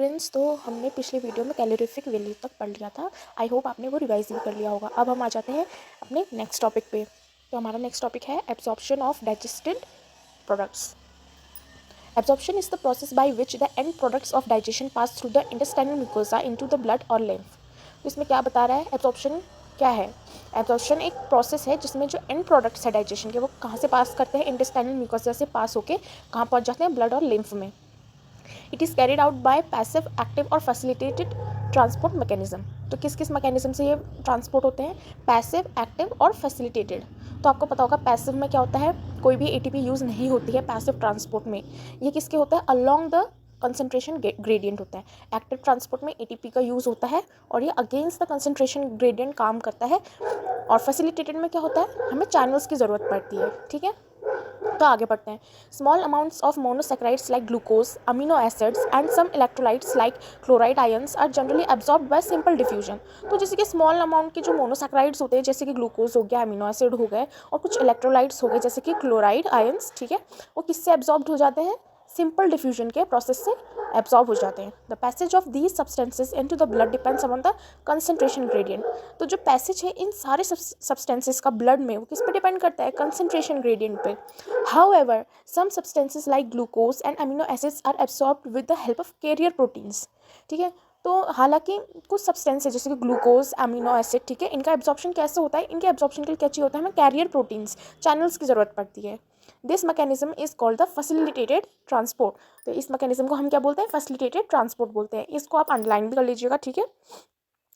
Students, तो हमने पिछले वीडियो में कैलोरीफिक वैल्यू तक पढ़ लिया था। आई होप आपने वो रिवाइज भी कर लिया होगा। अब हम आ जाते हैं अपने नेक्स्ट टॉपिक पे। तो हमारा नेक्स्ट टॉपिक है absorption of digested products. Absorption is the process by which the end products of digestion pass through the intestinal mucosa into the blood और लिम्फ। तो इसमें क्या बता रहा है, एब्जॉर्प्शन क्या है। एब्जॉर्प्शन एक प्रोसेस है जिसमें जो एंड प्रोडक्ट्स है डाइजेशन के, वो कहाँ से पास करते हैं, इंटेस्टाइनल म्यूकोसा से पास होके कहाँ पहुँच जाते हैं, ब्लड और लिम्फ में। It is carried out by passive, active और फैसिलिटेटेड ट्रांसपोर्ट मैकेनिज्म। तो किस किस मैकेनिज्म से ये ट्रांसपोर्ट होते हैं, पैसिव, एक्टिव और फैसिलिटेटेड। तो आपको पता होगा पैसिव में क्या होता है, कोई भी एटीपी यूज़ नहीं होती है पैसिव ट्रांसपोर्ट में। ये किसके होता है, अलोंग द कंसंट्रेशन ग्रेडियंट होता है। एक्टिव ट्रांसपोर्ट में एटीपी का यूज़ होता है और ये अगेंस्ट द कंसंट्रेशन ग्रेडियंट काम करता है। और फैसिलिटेटेड में क्या होता है, हमें चैनल्स की ज़रूरत पड़ती है। ठीक है, तो आगे बढ़ते हैं। Small amounts of monosaccharides like glucose, amino acids and some electrolytes like chloride ions are generally absorbed by simple diffusion. तो जैसे कि स्मॉल अमाउंट के जो मोनोसैकेराइड्स होते हैं, जैसे कि ग्लूकोज हो गया, अमीनो एसिड हो गए, और कुछ इलेक्ट्रोलाइट्स हो गए जैसे कि क्लोराइड आयंस, ठीक है, वो किससे एब्जॉर्ब्ड हो जाते हैं, सिंपल डिफ्यूजन के प्रोसेस से एब्जॉर्ब हो जाते हैं। The passage of these substances into the blood depends upon the concentration gradient. तो जो पैसेज है इन सारे सब्सटेंसेज का ब्लड में, वो किस पे डिपेंड करता है, कंसंट्रेशन ग्रेडियंट पे। However, some substances like glucose and amino acids are absorbed with the help of carrier proteins. ठीक है, तो हालांकि कुछ सब्सटेंस है जैसे कि ग्लूकोज, अमीनो एसिड, ठीक है, इनका एब्जॉर्प्शन कैसे होता है, इनके एब्जॉर्प्शन के लिए क्या चाहिए होता है, हमें कैरियर प्रोटीन्स, चैनल्स की ज़रूरत पड़ती है। This mechanism is called the facilitated transport. तो इस मैकेनिज्म को हम क्या बोलते हैं, फैसिलिटेटेड ट्रांसपोर्ट बोलते हैं। इसको आप अंडरलाइन भी कर लीजिएगा, ठीक है,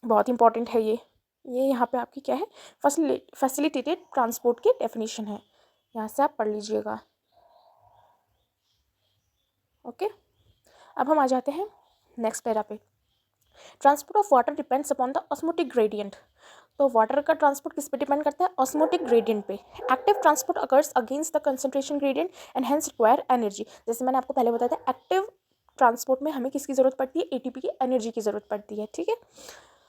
बहुत इंपॉर्टेंट है ये यहाँ पे आपकी क्या है, फैसिलिटेटेड ट्रांसपोर्ट की डेफिनेशन है, यहाँ से आप पढ़ लीजिएगा। ओके, अब हम आ जाते हैं नेक्स्ट पैरा पे। Transport of water depends upon the osmotic gradient. तो वाटर का ट्रांसपोर्ट किस पे डिपेंड करता है, ऑस्मोटिक ग्रेडियंट पे। Active transport occurs against the concentration gradient and hence require energy. जैसे मैंने आपको पहले बताया था, एक्टिव ट्रांसपोर्ट में हमें किसकी ज़रूरत पड़ती है, एटीपी की एनर्जी की ज़रूरत पड़ती है। ठीक है,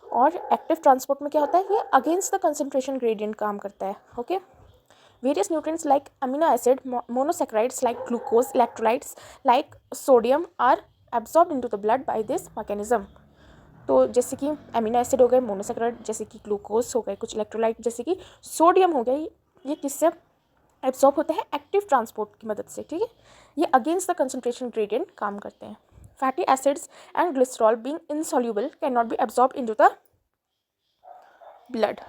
और एक्टिव ट्रांसपोर्ट में क्या होता है, ये अगेंस्ट द कंसंट्रेशन ग्रेडियंट काम करता है। Okay, various nutrients like amino acid, monosaccharides like glucose, electrolytes like sodium are absorbed into the blood by this mechanism. तो जैसे कि अमीनो एसिड हो गए, मोनोसैकेराइड जैसे कि ग्लूकोज हो गए, कुछ इलेक्ट्रोलाइट जैसे कि सोडियम हो गए, ये किससे एब्सॉर्ब होते हैं, एक्टिव ट्रांसपोर्ट की मदद से। ठीक है, ये अगेंस्ट द कंसंट्रेशन ग्रेडियंट काम करते हैं। Fatty acids and glycerol being insoluble can not be absorbed into the blood.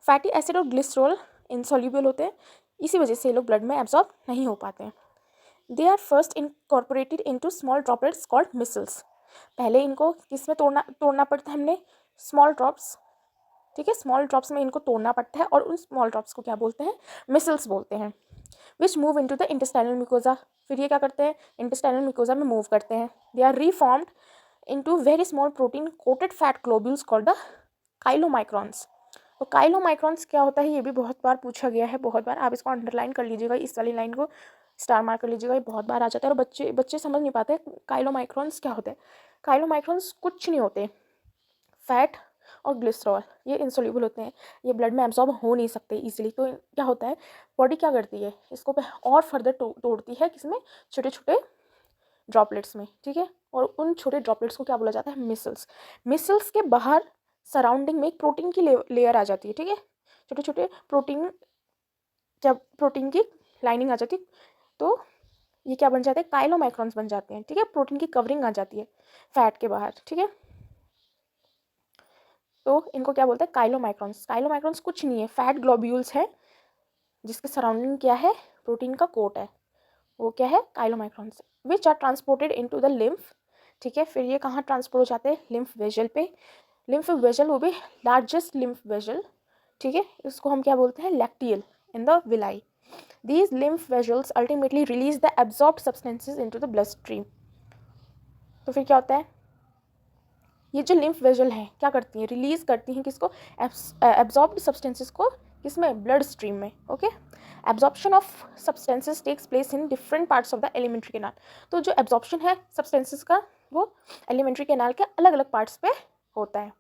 Fatty acid और ग्लिसरॉल इनसॉल्यूबल होते हैं, इसी वजह से ये लोग ब्लड में एब्जॉर्ब नहीं हो पाते हैं। They are first incorporated into small droplets called micelles. पहले इनको किस में तोड़ना पड़ता है, हमने स्मॉल ड्रॉप्स, ठीक है, स्मॉल ड्रॉप्स में इनको तोड़ना पड़ता है और उन स्मॉल ड्रॉप्स को क्या बोलते हैं, मिसल्स बोलते हैं। Which move into the intestinal mucosa. फिर ये क्या करते हैं, इंटेस्टाइनल म्यूकोजा में मूव करते हैं। They are reformed into very small protein coated fat globules called the chylomicrons. तो काइलोमाइक्रॉन्स क्या होता है, ये भी बहुत बार पूछा गया है, बहुत बार। आप इसको अंडरलाइन कर लीजिएगा, इस वाली लाइन को स्टार मार्क कर लीजिएगा, ये बहुत बार आ जाता है और बच्चे समझ नहीं पाते काइलोमाइक्रॉन्स क्या होते हैं। काइलोमाइक्रॉन्स कुछ नहीं होते, फैट और ग्लिसरॉल, ये इंसोल्यूबल होते हैं, ये ब्लड में एब्जॉर्ब हो नहीं सकते इजीली। तो क्या होता है, बॉडी क्या करती है, इसको और फर्दर तोड़ती है, किसमें, छोटे छोटे ड्रॉपलेट्स में। ठीक है, और उन छोटे ड्रॉपलेट्स को क्या बोला जाता है, मिसल्स। मिसल्स के बाहर सराउंडिंग में एक प्रोटीन की लेयर आ जाती है। ठीक है, छोटे छोटे प्रोटीन, जब प्रोटीन की लाइनिंग आ जाती है तो ये क्या बन जाते हैं, काइलोमाइक्रॉन्स बन जाते हैं। ठीक है, प्रोटीन की कवरिंग आ जाती है फैट के बाहर। ठीक है, तो इनको क्या बोलते हैं, काइलोमाइक्रॉन्स। काइलोमाइक्रॉन्स कुछ नहीं है, फैट ग्लोब्यूल्स है जिसके सराउंडिंग क्या है, प्रोटीन का कोट है, वो क्या है, chylomicrons, which are transported into the lymph. ठीक है, फिर ये कहाँ ट्रांसपोर्ट हो जाते हैं, लिम्फ वेजल पे। लिम्फ वेजल वो भी लार्जेस्ट लिम्फ वेजल, ठीक है, इसको हम क्या बोलते हैं, lacteal in the villi. These lymph vessels ultimately release the absorbed substances into the blood stream. तो फिर क्या होता है, ये जो लिम्फ वेजल हैं क्या करती हैं, रिलीज करती हैं किसको, एब्जॉर्ब्ड सब्सटेंसेस को, किसमें, ब्लड स्ट्रीम में। Okay, absorption of substances takes place in different parts of the alimentary canal. तो जो एब्जॉर्प्शन है सब्सटेंसेस का, वो एलिमेंट्री कैनाल के अलग अलग पार्ट्स पे होता है,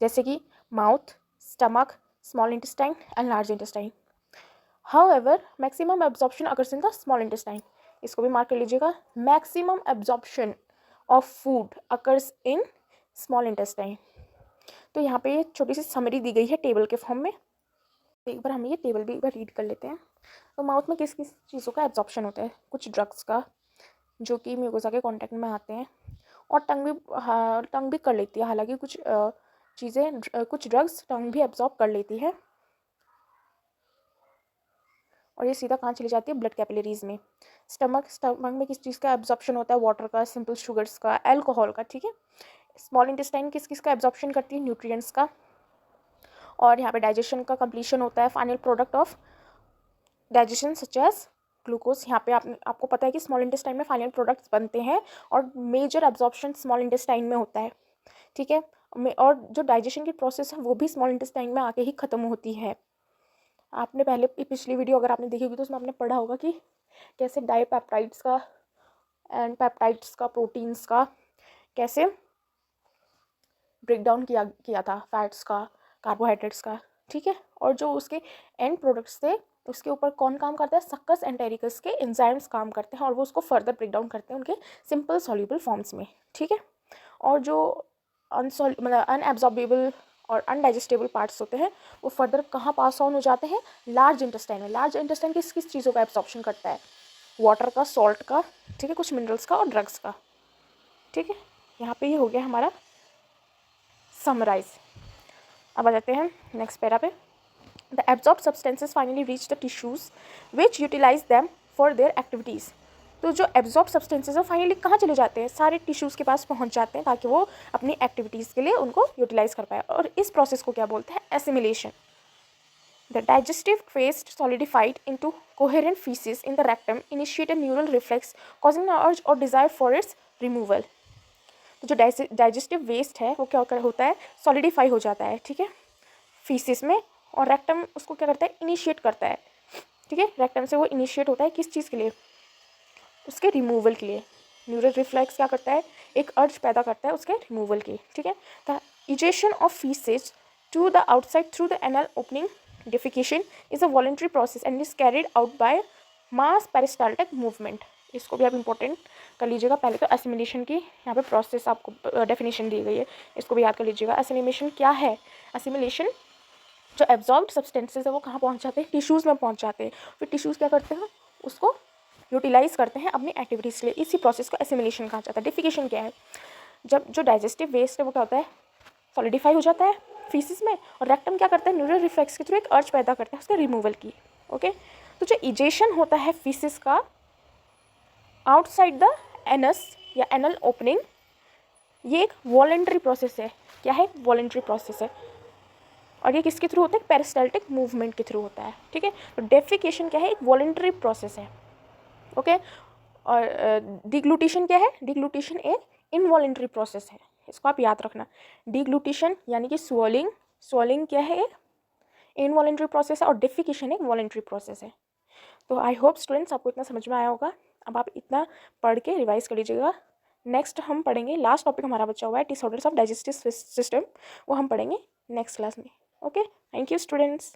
जैसे कि mouth, stomach, small intestine and large intestine. However maximum absorption occurs in the small intestine. इसको भी मार्क कर लीजिएगा, maximum absorption of food occurs in small intestine. तो यहाँ पे ये छोटी सी समरी दी गई है टेबल के फॉर्म में। एक बार हम ये टेबल भी एक बार रीड कर लेते हैं। तो माउथ में किस किस चीज़ों का एब्जॉर्प्शन होता है? कुछ ड्रग्स का जो कि म्यूकोसा के कांटेक्ट में आते हैं, और टंग भी कर लेती है। हालांकि कुछ चीज़ें कुछ ड्रग्स टंग भी एब्जॉर्ब कर लेती है, और ये सीधा कहाँ चली जाती है? ब्लड कैपिलरीज में। स्टमक में किस चीज़ का एब्जॉर्प्शन होता है? वाटर का, सिंपल शुगर्स का, अल्कोहल का, ठीक है। स्मॉल इंटेस्टाइन किस किस का एब्जॉर्प्शन करती है? न्यूट्रिएंट्स का। और यहाँ पे डाइजेशन का कंप्लीशन होता है, final product of digestion such as glucose. यहाँ पे आपको पता है कि स्मॉल इंटेस्टाइन में फाइनल प्रोडक्ट्स बनते हैं, और मेजर एब्जॉर्प्शन स्मॉल इंटेस्टाइन में होता है, ठीक है। और जो डाइजेशन की प्रोसेस है वो भी स्मॉल इंटेस्टाइन में आके ही ख़त्म होती है। आपने पहले पिछली वीडियो अगर आपने देखी होगी तो उसमें आपने पढ़ा होगा कि कैसे डाइपेप्टाइड्स का एंड पेप्टाइड्स का, प्रोटीन्स का कैसे ब्रेक डाउन किया था, फैट्स का, कार्बोहाइड्रेट्स का, ठीक है। और जो उसके एंड प्रोडक्ट्स थे उसके ऊपर कौन काम करता है? सक्कस एंटेरिकस के एंजाइम्स काम करते हैं, और वो उसको फर्दर ब्रेक डाउन करते हैं उनके सिंपल सॉल्यूबल फॉर्म्स में, ठीक है। और जो अनएब्जॉर्बेबल और अनडाइजेस्टेबल पार्ट्स होते हैं वो फर्दर कहाँ पास ऑन हो जाते हैं? लार्ज इंटेस्टाइन में। लार्ज इंटेस्टाइन किस किस चीज़ों का एब्जॉर्प्शन करता है? वाटर का, सॉल्ट का, ठीक है, कुछ मिनरल्स का और ड्रग्स का, ठीक है। यहाँ पे ये हो गया हमारा समराइज। अब आ जाते हैं नेक्स्ट पैरा पे। The absorb substances finally reach the tissues which utilise them for their activities. तो जो एब्जॉर्ब सब्सटेंसेस है फाइनली कहाँ चले जाते हैं? सारे टिश्यूज़ के पास पहुँच जाते हैं ताकि वो अपनी एक्टिविटीज़ के लिए उनको यूटिलाइज कर पाए। और इस प्रोसेस को क्या बोलते हैं? Assimilation. The digestive waste solidified into coherent feces in the rectum initiate a neural reflex causing an urge or desire for its removal. तो जो डाइजेस्टिव वेस्ट है वो क्या होता है? सॉलिडिफाई हो जाता है, ठीक है, फीसिस में, और रेक्टम उसको क्या करता है? इनिशिएट करता है, ठीक है। रेक्टम से वो इनिशिएट होता है किस चीज़ के लिए? उसके रिमूवल के लिए। न्यूरल रिफ्लेक्स क्या करता है? एक अर्ज पैदा करता है उसके रिमूवल की, ठीक है। The egestion of faeces to the outside through the anal opening defecation is a voluntary process and is carried out by mass peristaltic movement. इसको भी आप इंपॉर्टेंट कर लीजिएगा। पहले तो एसिमिलेशन की यहाँ पे प्रोसेस आपको डेफिनेशन दी गई है, इसको भी याद कर लीजिएगा। एसिमिलेशन क्या है? एसिमिलेशन, जो एब्जॉर्ब्ड सब्सटेंसेस है वो कहाँ पहुँच जाते हैं? टिश्यूज़ में पहुँच जाते हैं। फिर टिश्यूज़ क्या करते हैं? उसको यूटिलाइज करते हैं अपनी एक्टिविटीज़ के लिए। इसी प्रोसेस को एसिमिलेशन कहा जाता है। डिफिकेशन क्या है? जब जो डाइजेस्टिव वेस्ट है वो क्या होता है? सॉलिडिफाई हो जाता है फीसिस में, और रेक्टम क्या करता है? न्यूरल रिफ्लेक्स के थ्रू एक अर्ज पैदा करता है उसके रिमूवल की, ओके। तो जो इजेशन होता है फीसिस का आउटसाइड द एनस या एनल ओपनिंग, ये एक वॉलेंट्री प्रोसेस है। क्या है? वॉलेंट्री प्रोसेस है, और ये किसके थ्रू होता है? पेरिस्टाल्टिक मूवमेंट के थ्रू होता है, ठीक है। तो डेफिकेशन क्या है? एक वॉलेंट्री प्रोसेस है, ओके। और डिग्लूटिशन क्या है? डिग्लूटिशन एक इनवॉलेंट्री प्रोसेस है, इसको आप याद रखना। डिग्लूटिशन यानी कि स्वॉलिंग क्या है? एक इनवॉलेंट्री प्रोसेस है, और डिफिकेशन एक वॉलेंट्री प्रोसेस है। तो आई होप स्टूडेंट्स आपको इतना समझ में आया होगा। अब आप इतना पढ़ के रिवाइज कर लीजिएगा। नेक्स्ट हम पढ़ेंगे, लास्ट टॉपिक हमारा बचा हुआ है डिसऑर्डर्स ऑफ डाइजेस्टिव सिस्टम, वो हम पढ़ेंगे नेक्स्ट क्लास में, ओके। Thank you students.